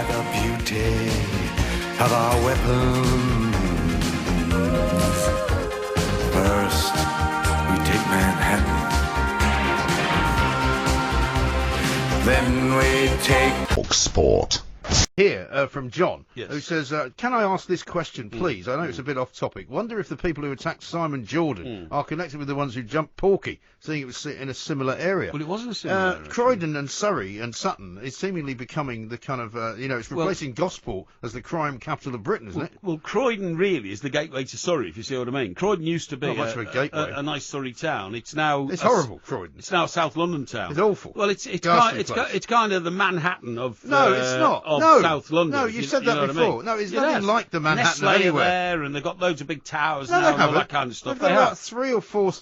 the beauty of our weapons. First, we take Manhattan. Then we take talkSPORT. Here from John, Yes. who says, can I ask this question, please? I know it's a bit off topic. Wonder if the people who attacked Simon Jordan are connected with the ones who jumped Porky, seeing it was in a similar area. Well, it wasn't a similar area. Croydon and Surrey and Sutton is seemingly becoming the kind of, it's replacing Gosport as the crime capital of Britain, isn't it? Well, Croydon really is the gateway to Surrey, if you see what I mean. Croydon used to be Not much of a gateway. a nice Surrey town. It's now... It's horrible, Croydon. It's now a South London town. It's awful. Well, it's kind of the Manhattan of No, it's not. of No. South London. No, you said that know what I before. mean? No, it's It nothing has. like the Manhattan Nestle anywhere. there, and they've got loads of big towers No, now they and all haven't. that kind of stuff. They've got about 3 or 4,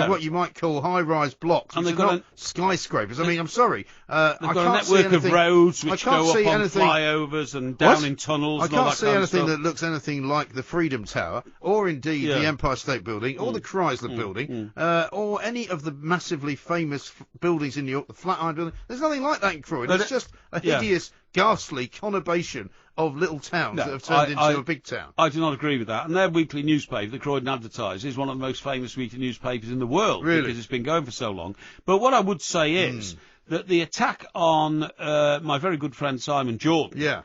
what you might call high-rise blocks, And which they've are got not skyscrapers. I mean, I'm sorry. They've I got a can't see network of anything. roads I which can't go up see on anything. flyovers and down in tunnels I and all can't that see kind of anything stuff. that looks anything like the Freedom Tower, or indeed the Yeah. Empire State Building, or the Chrysler Building, or any of the massively famous buildings in New York, the Flatiron Building. There's nothing like that in Croydon. But It's just a yeah. hideous, ghastly conurbation of little towns that have turned into a big town. I do not agree with that. And their weekly newspaper, the Croydon Advertiser, is one of the most famous weekly newspapers in the world. Really? Because it's been going for so long. But what I would say is that the attack on my very good friend Simon Jordan Yeah.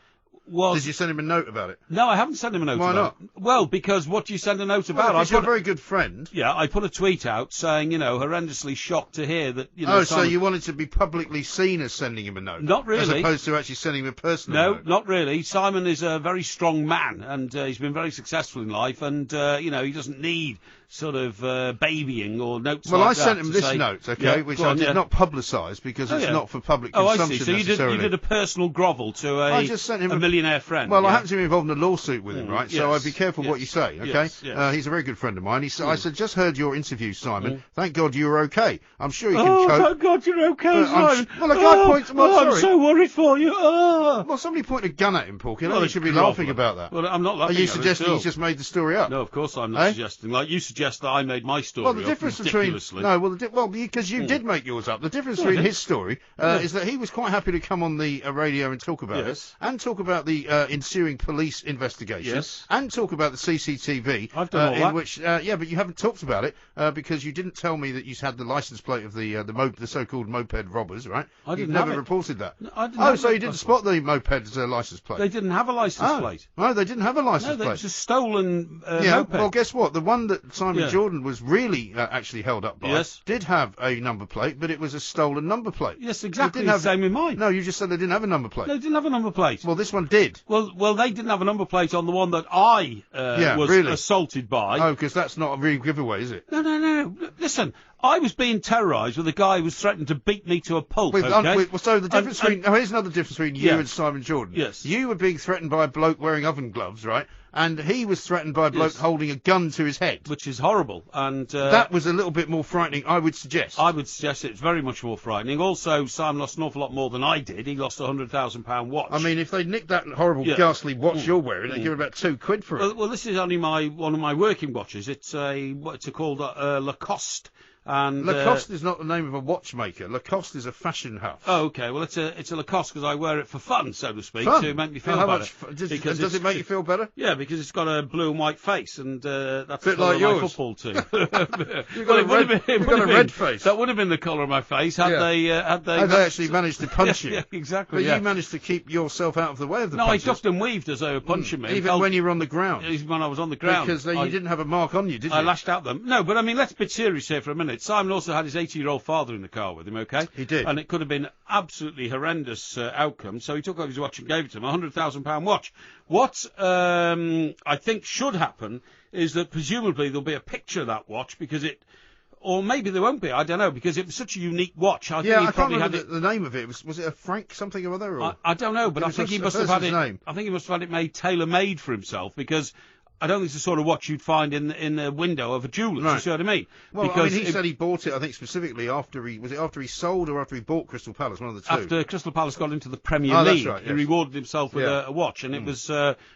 was... Did you send him a note about it? No, I haven't sent him a note Why about it. Well, because what do you send a note about? Well, if he's your very good friend. Yeah, I put a tweet out saying, horrendously shocked to hear that, So Simon... you wanted to be publicly seen as sending him a note? Not really. As opposed to actually sending him a personal No, note? not really. Simon is a very strong man, and he's been very successful in life, and, he doesn't need sort of babying or notes Well, like I sent that him to this say- note, okay, Yeah, which go I on, did yeah. not publicise because it's yeah. not for public Oh, I consumption see. So you necessarily. did a personal grovel to I just sent him a millionaire friend. Well, I yeah? happen to be involved in a lawsuit with him, right? So yes, I'd be careful what you say, okay? yes, yes. He's a very good friend of mine. I said, just heard your interview, Simon. Thank God you were okay. I'm sure you can cope. thank God you're okay, Simon. Well, a guy points to my I'm sorry. so worried for you. Oh. Well, somebody pointed a gun at him, Porky. Well, You should be groveler. laughing about that. Well, I'm not Are laughing you at it suggesting still. he's just made the story up? No, of course I'm not Eh? suggesting. Like you suggest that I made my story Well, the up difference between ridiculously. because you did make yours up. The difference No, I between didn't. his story is that he was quite happy to come on the radio and talk about Yes. it, and talk about the ensuing police investigation, Yes. and talk about the CCTV. I've done all in that. which, but you haven't talked about it because you didn't tell me that you had the license plate of the so-called moped robbers, right? I didn't You've never have it. reported that. No, I didn't Oh, have so it. you didn't spot the moped's license plate? They didn't have a license plate. No, they didn't have a No, license they plate. was a stolen Yeah, moped. well, guess what? The one that Simon Yeah. Jordan was really actually held up by Yes. did have a number plate, but it was a stolen number plate. Yes, It exactly didn't the have- same with mine. No, you just said they didn't have a number plate. They didn't have a number plate. Well, this one did. Well, they didn't have a number plate on the one that I was really? assaulted by. Oh, because that's not a real giveaway, is it? No. Listen, I was being terrorised with a guy who was threatening to beat me to a pulp, Wait, okay? so the difference between... Now, here's another difference between you Yeah. and Simon Jordan. Yes. You were being threatened by a bloke wearing oven gloves, right? And he was threatened by a bloke Yes. holding a gun to his head. Which is horrible. And That was a little bit more frightening, I would suggest. I would suggest it's very much more frightening. Also, Simon lost an awful lot more than I did. He lost a £100,000 watch. I mean, if they nicked that horrible, Yeah. ghastly watch you're wearing, they'd give about £2 for it. Well, this is only one of my working watches. It's called Lacoste. And Lacoste is not the name of a watchmaker. Lacoste is a fashion house. Oh, okay. Well, it's a Lacoste because I wear it for fun, so to speak, Fun? to make me feel How better. much does Because it make you feel better? Yeah, because it's got a blue and white face, and that's Bit the colour like of my yours. football team. You've got a red face. That would have been the colour of my face had Yeah. they They actually managed to punch you. Yeah, exactly. But yeah. you managed to keep yourself out of the way of the No, I punches. ducked and weaved as they were punching me. Even when you were on the ground. Even when I was on the ground. Because you didn't have a mark on you, did you? I lashed out them. No, but I mean, let's be serious here for a minute. Simon also had his 80-year-old father in the car with him, okay? He did. And it could have been absolutely horrendous outcome, so he took off his watch and gave it to him, a £100,000 watch. What I think should happen is that presumably there'll be a picture of that watch because it... Or maybe there won't be, I don't know, because it was such a unique watch. I think he I can't probably remember had it... the name of it. Was it a Frank something or other? Or? I don't know, but It I was think he a must have had it... person's name. I think he must have had it made tailor-made for himself, because... I don't think it's the sort of watch you'd find in the window of a jeweller's. Right. You see what I mean? Well, because I mean, he said he bought it, I think, specifically after he sold or after he bought Crystal Palace, one of the two. after Crystal Palace got into the Premier Oh, that's League, right, he yes. rewarded himself with Yeah. a watch, and it was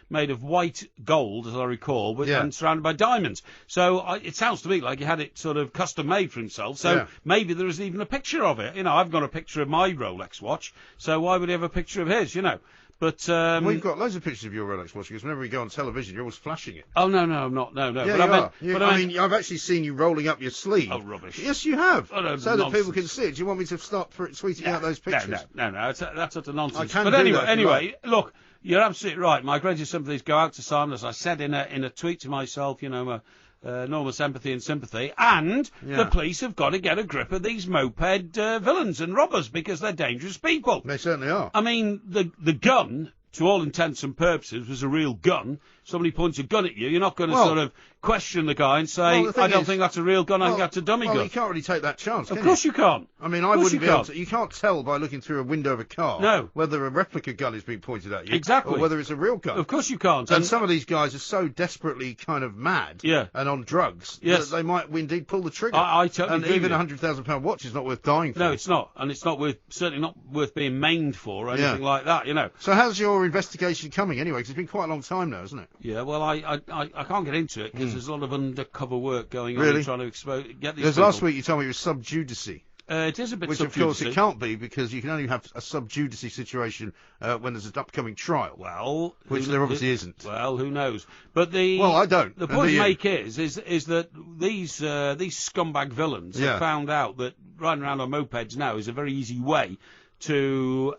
made of white gold, as I recall, Yeah. and surrounded by diamonds. So it sounds to me like he had it sort of custom made for himself. So Yeah. maybe there is even a picture of it. You know, I've got a picture of my Rolex watch, so why would he have a picture of his? You know. But We've got loads of pictures of your Rolex watch because whenever we go on television, you're always flashing it. Oh no, I'm not. No. Yeah, But you are. but I mean, I've actually seen you rolling up your sleeve. Oh, rubbish. Yes, you have. Oh, no, so that people nonsense. can see it. Do you want me to start tweeting out those pictures? No. That's utter nonsense. I can but do anyway, that if you like. look, you're absolutely right. My greatest sympathies go out to Simon, as I said in a tweet to myself. You know, my enormous empathy and sympathy. And the police have got to get a grip of these moped villains and robbers because they're dangerous people. They certainly are. I mean, the gun, to all intents and purposes, was a real gun. Somebody points a gun at you, you're not going to sort of question the guy and say, I don't think that's a real gun, I think that's a dummy gun. You can't really take that chance, Of course you can't. I mean, I wouldn't be able to. You can't tell by looking through a window of a car whether a replica gun is being pointed at you. Exactly. Or whether it's a real gun. Of course you can't. And some of these guys are so desperately kind of mad and on drugs that they might indeed pull the trigger. I totally agree. And even a £100,000 watch is not worth dying for. No, it's not. And it's not certainly not worth being maimed for or anything like that, you know. So how's your investigation coming anyway? Because it's been quite a long time now, isn't it? Yeah, well, I can't get into it because there's a lot of undercover work going on trying to get these Because last week you told me it was sub judice. It is a bit Which, of course, it can't be because you can only have a sub judice situation when there's an upcoming trial. Well, which there obviously isn't. Well, who knows? But I don't. The point to make is that these scumbag villains have found out that riding around on mopeds now is a very easy way to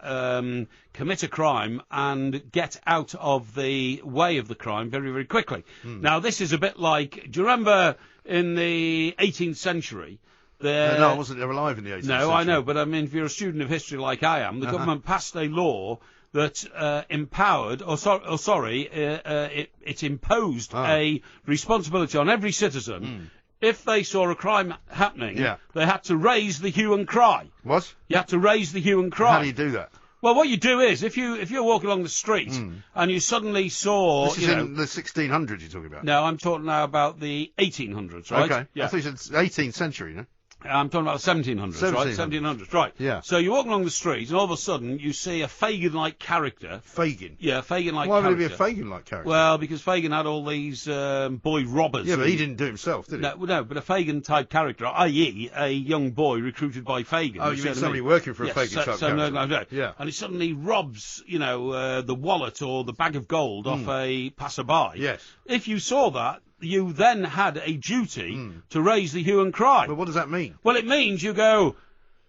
commit a crime and get out of the way of the crime very, very quickly. Now, this is a bit like, do you remember in the 18th century? No, I wasn't alive in the 18th century. No, I know, but I mean, if you're a student of history like I am, the government passed a law that empowered, it imposed a responsibility on every citizen. If they saw a crime happening, they had to raise the hue and cry. What? You had to raise the hue and cry. How do you do that? Well, what you do is, if you're walking along the street and you suddenly saw... This is in the 1600s you're talking about? No, I'm talking now about the 1800s, right? Okay. Yeah. I thought you said 18th century, no? I'm talking about the 1700s, right? 1700s, right. Yeah. So you walk along the street, and all of a sudden you see a Fagin-like character. Fagin? Yeah, Fagin-like character. Why would it be a Fagin-like character? Well, because Fagin had all these boy robbers. Yeah, but he didn't do it himself, did he? No, but a Fagin-type character, i.e. a young boy recruited by Fagin. Oh, you mean somebody working for a Fagin-type character? No. Yeah. And he suddenly robs, the wallet or the bag of gold off a passerby. Yes. If you saw that, you then had a duty to raise the hue and cry. But what does that mean? Well, it means you go,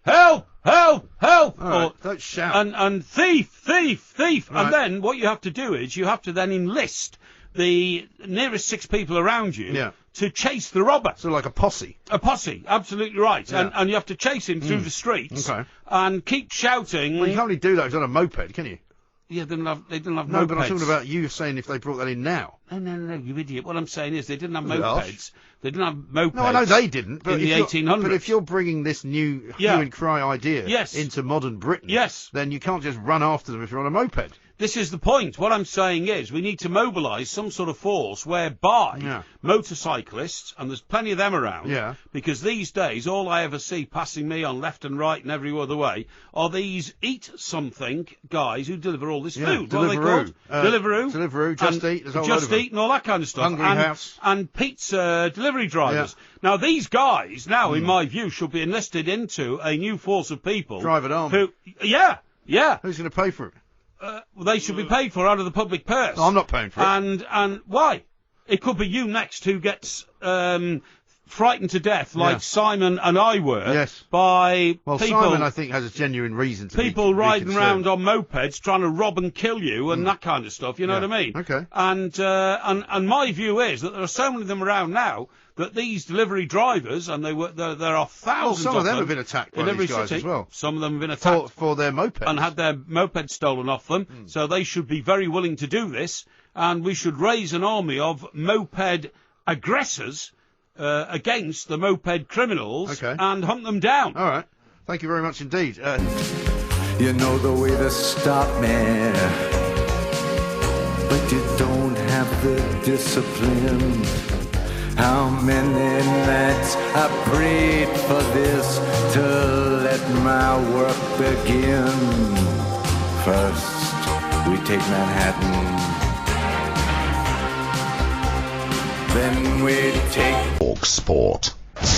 help, help, help! Right, don't shout. And thief! Right. And then what you have to do is you have to then enlist the nearest 6 people around you to chase the robber. So like a posse? A posse, absolutely right. Yeah. And you have to chase him through the streets and keep shouting. Well, you can't really do that if it's on a moped, can you? Yeah, they didn't have mopeds. No, but I'm talking about you saying if they brought that in now. No, you idiot. What I'm saying is they didn't have mopeds. They didn't have mopeds. No, I know they didn't. But in the 1800s. But if you're bringing this new hue and cry idea into modern Britain, then you can't just run after them if you're on a moped. This is the point. What I'm saying is we need to mobilise some sort of force whereby motorcyclists, and there's plenty of them around, because these days all I ever see passing me on left and right and every other way are these eat-something guys who deliver all this food. What are they called? Deliveroo, Just Eat, there's a whole load of Just Eat and all that kind of stuff. Hungry House. And pizza delivery drivers. Now, these guys, in my view, should be enlisted into a new force of people. Private army. Who, Who's going to pay for it? Well, they should be paid for out of the public purse. No, I'm not paying for it. And why? It could be you next who gets frightened to death, like Simon and I were, by people. Simon, I think, has a genuine reason to people riding around on mopeds trying to rob and kill you and that kind of stuff. You know what I mean? Okay. And my view is that there are so many of them around now that these delivery drivers, and there are thousands some of them have been attacked by these guys as well. Some of them have been attacked for their mopeds and had their mopeds stolen off them. So they should be very willing to do this, and we should raise an army of moped aggressors against the moped criminals and hunt them down. All right. Thank you very much indeed. You know the way to stop me, but you don't have the discipline. How many nights I prayed for this to let my work begin. First, we take Manhattan, then we take talkSPORT.